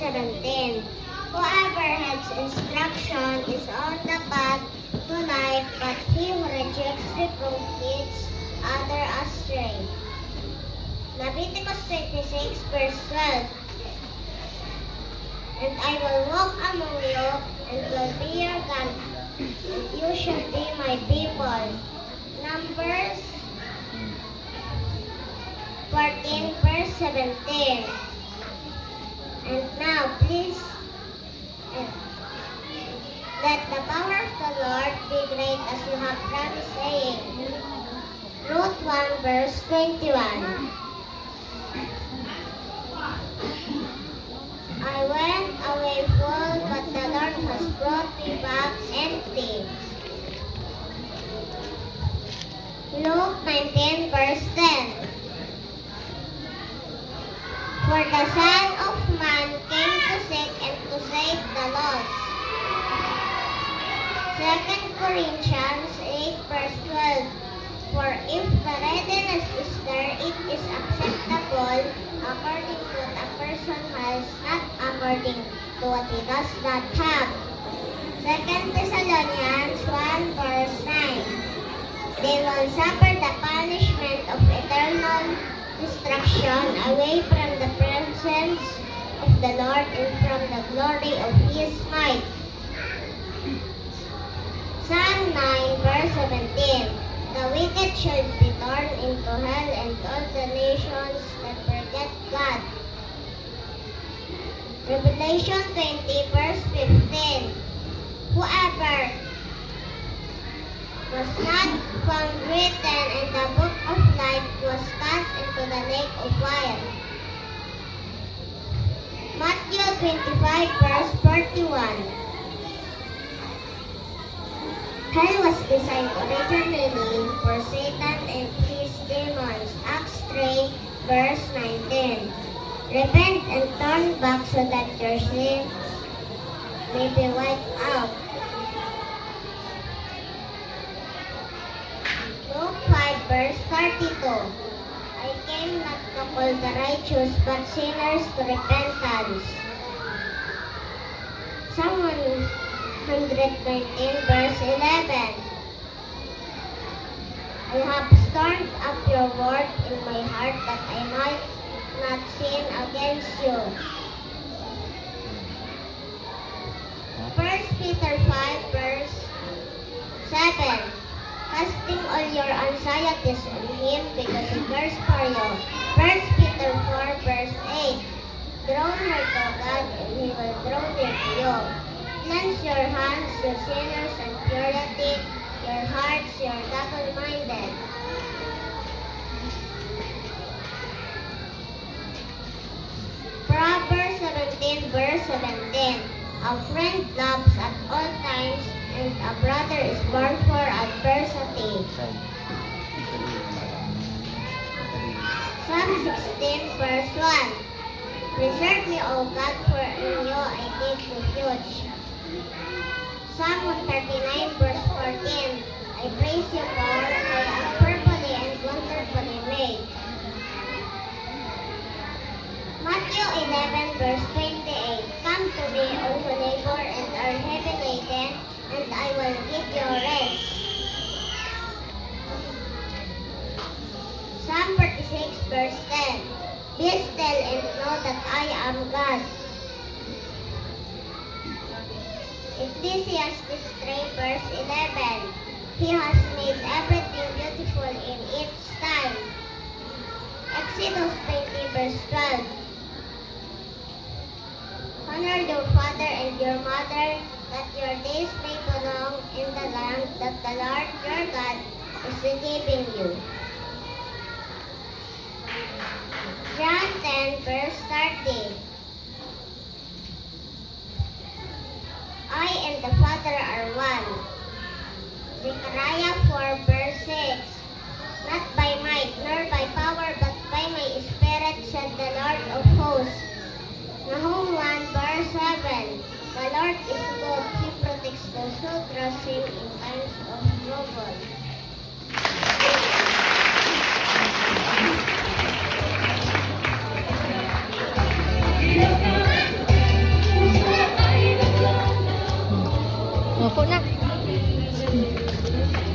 17. Whoever heeds instruction is on the path to life, but he who rejects reproof leads other astray. Leviticus 26 verse 12. And I will walk among you and will be your God, and you shall be my people. Numbers 14 verse 17. And now please let the power of the Lord be great as you have promised, saying. Ruth 1 verse 21. I went away full, but the Lord has brought me back empty. Luke 19 verse 10. For the Son of Man came to seek and to save the lost. 2 Corinthians 8 verse 12. For if the readiness is there, it is acceptable according to what a person has, not according to what he does not have. 2 Thessalonians 1 verse 9. They will suffer the punishment of eternal destruction away from the presence of the Lord and from the glory of His might. Psalm 9 verse 17. The wicked shall be thrown into hell, and all the nations that forget God. Revelation 20 verse 15. Whoever was not found written in the book of life was cast into the lake of fire. Matthew 25 verse 41. Hell was designed originally for Satan and his demons. Acts 3 verse 19. Repent and turn back so that your sins may be wiped out. Luke 5 verse 32. I came not to call the righteous but sinners to repentance. Psalm 119 verse 11. I have stored up your word in my heart that I might not sin against you. 1 Peter 5 verse 7. Casting all your anxieties on Him because He cares for you. 1 Peter 4 verse 8. Draw near to God and He will draw near to you. Cleanse your hands, you sinners, and purity, your hearts, you are double-minded. Proverbs 17 verse 17. A friend loves at all times, and a brother is born for adversity. Psalm 16 verse 1. Preserve me, O God, for in you I take refuge. Psalm 139 verse 14. I praise you, for I am fearfully and wonderfully made. Matthew 11 verse 28. Come to me, all who labor and are heavy laden, and I will give you rest. Psalm 46 verse 10. Be still and know that I am God. Ecclesiastes 3 verse 11. He has made everything beautiful in its time. Exodus 20 verse 12. Honor your father and your mother, that your days may prolong in the land that the Lord your God is giving you. John 10 verse 30. I and the Father are one. Zechariah 4 verse 6. Not by might nor by power, but by my Spirit, said the Lord of hosts. Nahum 1 verse 7. The Lord is good, He protects those who trust Him in times of trouble. Opo na.